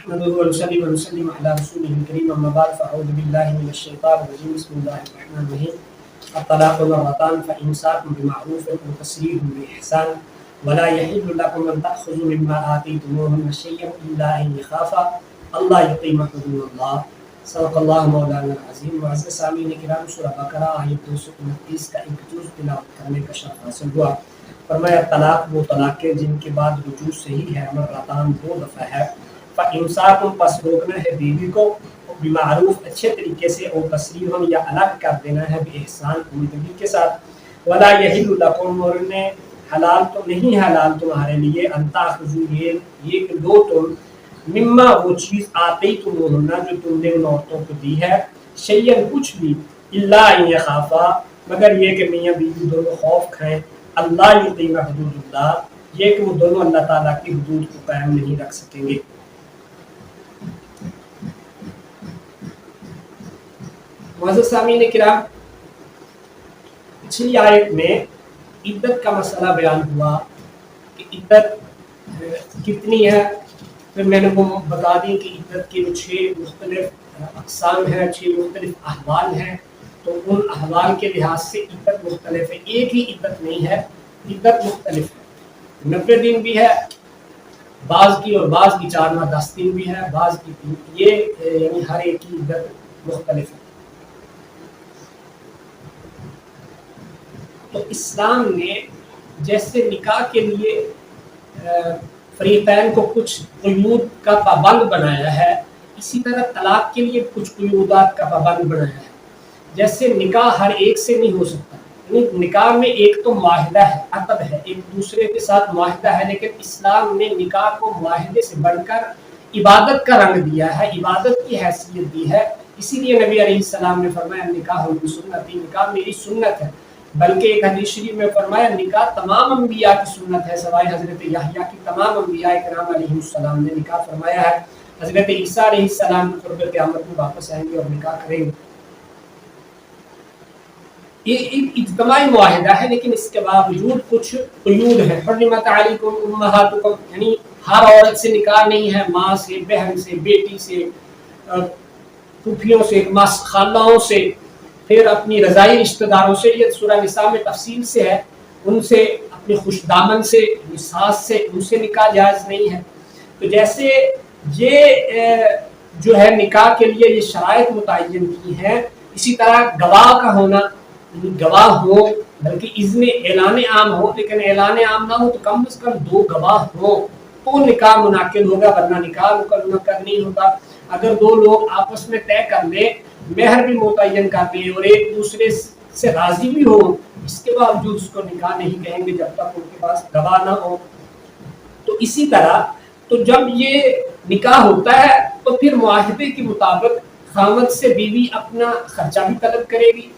نحمده ونصلي ونسلم على رسوله الكريم اما بعد فاعوذ بالله من الشيطان الرجيم بسم الله الرحمن الرحيم الطلاق مرتان فامساك بمعروف او تسريح باحسان ولا يحل لكم ان تاخذوا مما اتيتموهن شيئا الا ان يخافا الله يقيم حدود الله صدق الله مولانا العظیم. معزز سامعین کرام، سورہ بقرہ آیت 229 کا ایک جز تلاوت کرنے کا شرف حاصل ہوا. فرمایا طلاق وہ طلاق کے جن کے بعد رجوع صحیح ہے، مرتان 2 دفعہ ہے. فامساکم پس روکنا ہے بیوی کو بمعروف اچھے طریقے سے، اور تسریحا یا الگ کر دینا ہے باحسان عمدگی کے ساتھ. ولا یحل لکم اور حلال تو نہیں حلال تمہارے لیے ان تاخذوا یہ کہ لو تم مما وہ چیز آتی تمہن جو تم نے ان عورتوں کو دی ہے، شیئا کچھ بھی، الا ان یخافا مگر یہ کہ میاں بیوی دونوں خوف کھائیں، اللہ یقیم حدود اللہ یہ کہ وہ دونوں اللہ تعالیٰ کی حدود کو قائم نہیں رکھ سکیں گے. معزز سامعین کرام، پچھلی آیت میں عدت کا مسئلہ بیان ہوا کہ عدت کتنی ہے. پھر میں نے وہ بتا دی کہ عدت کی 6 مختلف اقسام ہیں، 6 مختلف احوال ہیں. تو ان احوال کے لحاظ سے عدت مختلف ہے، ایک ہی عدت نہیں ہے، عدت مختلف ہے. 90 دن بھی ہے بعض کی، اور بعض کی 4 ماہ 10 دن بھی ہے، بعض کی 3. یہ یعنی ہر ایک کی عدت مختلف ہے. تو اسلام نے جیسے نکاح کے لیے فریقین کو کچھ قیود کا پابند بنایا ہے، اسی طرح طلاق کے لیے کچھ قیودات کا پابند بنایا ہے. جیسے نکاح ہر ایک سے نہیں ہو سکتا، یعنی نکاح میں ایک تو معاہدہ ہے، عقد ہے، ایک دوسرے کے ساتھ معاہدہ ہے، لیکن اسلام نے نکاح کو معاہدے سے بڑھ کر عبادت کا رنگ دیا ہے، عبادت کی حیثیت دی ہے. اسی لیے نبی علیہ السلام نے فرمایا نکاح سنتی، نکاح میری سنت ہے. بلکہ ایک حدیث شریف میں فرمایا نکاح تمام انبیاء کی سنت ہے سوائے حضرت یحییٰ کی. تمام انبیاء کرام علیہ السلام نے نکاح فرمایا ہے. حضرت عیسیٰ علیہ السلام قرب قیامت میں واپس آئیں گے اور نکاح کریں گے. یہ ایک اجتماعی معاہدہ ہے، لیکن اس کے باوجود کچھ قیود ہیں. حرمت علیکم امہاتکم، یعنی ہر عورت سے نکاح نہیں ہے، ماں سے، بہن سے، بیٹی سے، پھوپھیوں سے، خالہوں سے، پھر اپنی رضائی رشتہ داروں سے. یہ سورہ نساء میں تفصیل سے ہے. ان سے، اپنے خوش دامن سے، ساس سے، ان سے نکاح جائز نہیں ہے. تو جیسے یہ جو ہے نکاح کے لیے یہ شرائط متعین کی ہیں، اسی طرح گواہ کا ہونا، گواہ ہو، بلکہ اذن اعلان عام ہو، لیکن اعلان عام نہ ہو تو کم از کم 2 گواہ ہو تو نکاح منعقد ہوگا، ورنہ نکاح منعقد نہیں ہوتا. اگر 2 لوگ آپس میں طے کر لیں، مہر بھی متعین کر دیں اور ایک دوسرے سے راضی بھی ہو، اس کے باوجود اس کو نکاح نہیں کہیں گے جب تک ان کے پاس گواہ نہ ہو. تو اسی طرح تو جب یہ نکاح ہوتا ہے تو پھر معاہدے کے مطابق خاوند سے بیوی اپنا خرچہ بھی طلب کرے گی،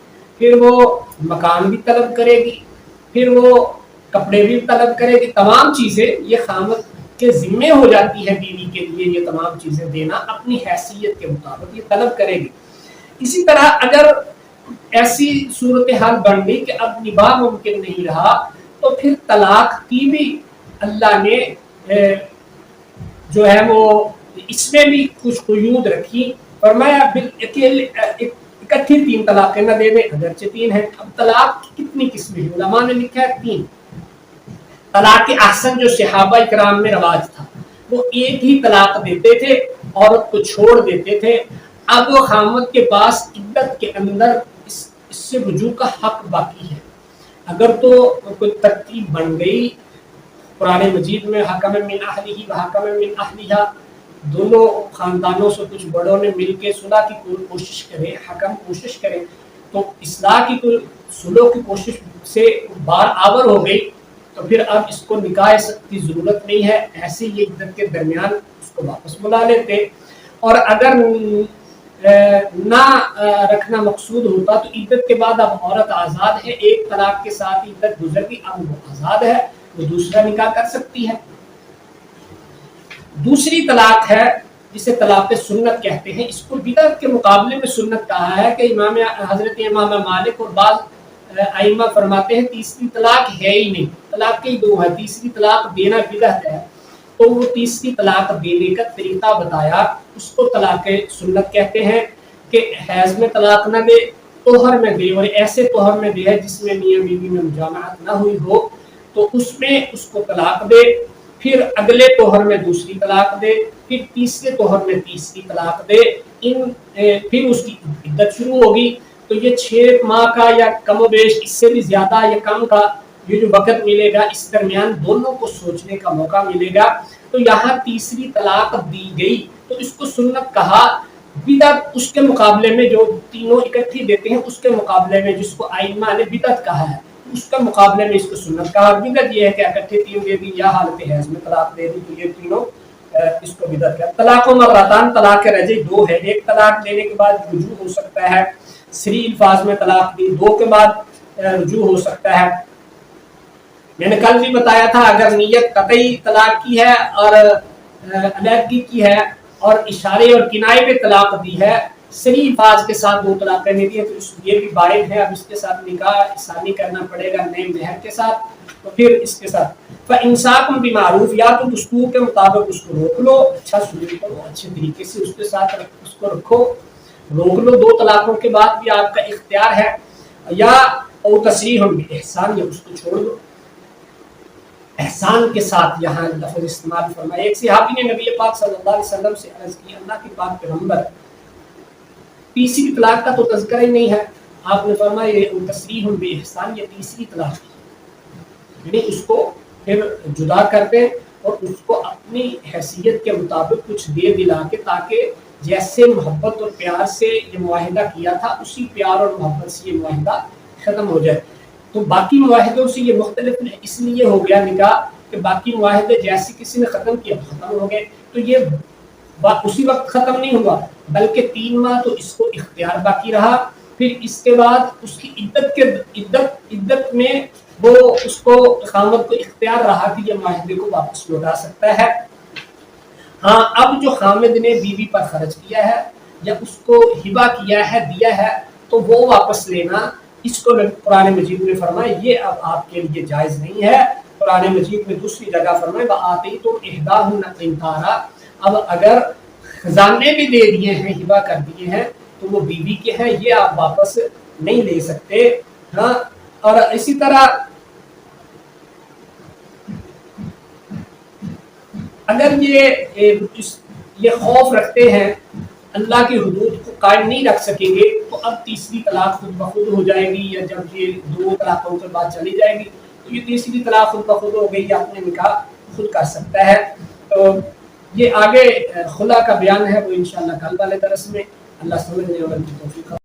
پھر وہ مکان بھی طلب کرے گی، پھر وہ کپڑے بھی طلب کرے گی. تمام چیزیں یہ خاوند کے ذمے ہو جاتی ہے بیوی کے لیے، یہ تمام چیزیں دینا اپنی حیثیت کے مطابق یہ طلب کرے گی. اسی طرح اگر ایسی صورتحال بن گئی کہ اب نباہ ممکن نہیں رہا تو پھر طلاق کی بھی اللہ نے جو ہے وہ اس میں بھی کچھ قیود رکھی. فرمایا اکٹھی 3 طلاقیں نہ دے دیں، اگرچہ 3 ہیں. اب طلاق کی کتنی قسمیں ہیں؟ علماء نے لکھا ہے 3. طلاق احسن جو صحابہ کرام میں رواج تھا، وہ ایک ہی طلاق دیتے تھے، عورت کو چھوڑ دیتے تھے. اب وہ خاوند کے پاس عدت کے اندر اس سے رجوع کا حق باقی ہے. اگر تو کوئی ترتیب بن گئی، قرآن مجید میں حکم من اہلہ و حکم من اہلہا، دونوں خاندانوں سے کچھ بڑوں نے مل کے صلح کی کوشش کرے، حکم کوشش کرے، تو اصلاح کی کوئی صلح کی کوشش سے بار آور ہو گئی تو پھر اب اس کو نکاح کی ضرورت نہیں ہے. ایسے یہ عدت کے درمیان اس کو واپس بلا لیتے. اور اگر نہ رکھنا مقصود ہوتا تو عدت کے بعد اب عورت آزاد ہے، ایک طلاق کے ساتھ عدت گزر گئی، اب وہ آزاد ہے، وہ دوسرا نکاح کر سکتی ہے. دوسری طلاق ہے جسے طلاق سنت کہتے ہیں. اس کو بدعت کے مقابلے میں سنت کہا ہے کہ حضرت امام مالک اور بعض ائمہ فرماتے ہیں تیسری طلاق ہے ہی نہیں، طلاق کے 2 ہے، تیسری طلاق دینا بدعت ہے. تو وہ تیسری طلاق دینے کا طریقہ بتایا، اس کو طلاق سنت کہتے ہیں کہ حیض میں طلاق نہ دے، طہر میں دے، اور ایسے طہر میں دے ہے جس میں میاں بیوی میں مجامعت نہ ہوئی ہو تو اس میں اس کو طلاق دے، پھر اگلے طہر میں دوسری طلاق دے، پھر تیسرے طہر میں تیسری طلاق دے، پھر اس کی عدت شروع ہوگی۔ تو یہ 6 ماہ کا یا کم و بیش اس سے بھی زیادہ یا کم کا یہ جو وقت ملے گا، اس درمیان دونوں کو سوچنے کا موقع ملے گا۔ تو یہاں تیسری طلاق دی گئی تو اس کو سنت کہا۔ بدعت اس کے مقابلے میں جو تینوں اکٹھی دیتے ہیں اس کے مقابلے میں جس کو ائمہ نے بدعت کہا ہے اس کے مقابلے میں اس کو سنت کہا۔ بدعت یہ ہے کہ اکٹھے تین دے دی یا حالت حیض میں طلاق دے دی، تو یہ تینوں اس کو بدعت کہا۔ طلاق و مرتان، طلاق رجعی 2 ہے، ایک طلاق دینے کے بعد رجوع ہو سکتا ہے، صریح الفاظ میں طلاق دی 2 کے بعد رجوع ہو سکتا ہے۔ میں نے کل بھی بتایا تھا اگر نیت قطعی طلاق کی ہے اور علیحدگی کی ہے اور اشارے اور کنائے پہ طلاق دی ہے، صریح الفاظ کے ساتھ 2 طلاقیں دی ہیں، تو یہ بھی بائن ہے، اب اس کے ساتھ نکاح ثانی کرنا پڑے گا نئے مہر کے ساتھ، تو پھر اس کے ساتھ فَإِمْسَاكٌ بِمَعْرُوفٍ، یا تو دستور کے مطابق اس کو روک لو، اچھا سلوک کرو، اچھے طریقے سے اس کے ساتھ اس کو رکھو، روک لو 2 طلاقوں کے بعد بھی آپ کا اختیار ہے، یا او تسریح بِإِحْسَان، یا اس کو چھوڑ دو احسان کے ساتھ۔ یہاں لفظ استعمال فرمایا۔ ایک صحابی نے نبی پاک صلی اللہ علیہ وسلم سے عرض کی، اللہ کے پاک پیغمبر تیسری طلاق کا تو تذکرہ ہی نہیں ہے، آپ نے فرمایا یہ تسریح بِإِحْسَان، یہ تیسری طلاق ہے، یعنی اس کو پھر جدا کر دیں اور اس کو اپنی حیثیت کے مطابق کچھ دے دلا کے، تاکہ جیسے محبت اور پیار سے یہ معاہدہ کیا تھا اسی پیار اور محبت سے یہ معاہدہ ختم ہو جائے۔ تو باقی معاہدوں سے یہ مختلف اس لیے ہو گیا نکاح کہ باقی معاہدے جیسے کسی نے ختم کیا ختم ہو گئے، تو یہ اسی وقت ختم نہیں ہوا بلکہ 3 ماہ تو اس کو اختیار باقی رہا، پھر اس کے بعد اس کی عدت میں وہ اس کو خامد کو اختیار رہا کہ یہ معاہدے کو واپس لوٹا سکتا ہے۔ ہاں اب جو خامد نے بیوی پر خرچ کیا ہے یا اس کو ہبہ کیا ہے دیا ہے تو وہ واپس لینا، اس کو قرآن مجید میں فرمایا یہ اب آپ کے لیے جائز نہیں ہے۔ قرآن مجید میں دوسری جگہ فرمائے وَآتَيْتُمْ إِحْدَاهُنَّ قِنْطَارًا، اب اگر خزانے بھی دے دیے ہیں، ہبہ کر دیے ہیں تو وہ بیوی کے ہیں، یہ آپ واپس نہیں لے سکتے۔ ہاں، اور اسی طرح اگر یہ خوف رکھتے ہیں اللہ کی حدود کو قائم نہیں رکھ سکیں گے تو اب تیسری طلاق خود بخود ہو جائے گی، یا جب یہ 2 طلاقوں کے بعد چلی جائے گی تو یہ تیسری طلاق خود بخود ہو گئی، یا اپنے نکاح خود کر سکتا ہے۔ تو یہ آگے خلا کا بیان ہے، وہ انشاءاللہ کل والے درس میں۔ اللہ سمجھنے والوں کی توفیق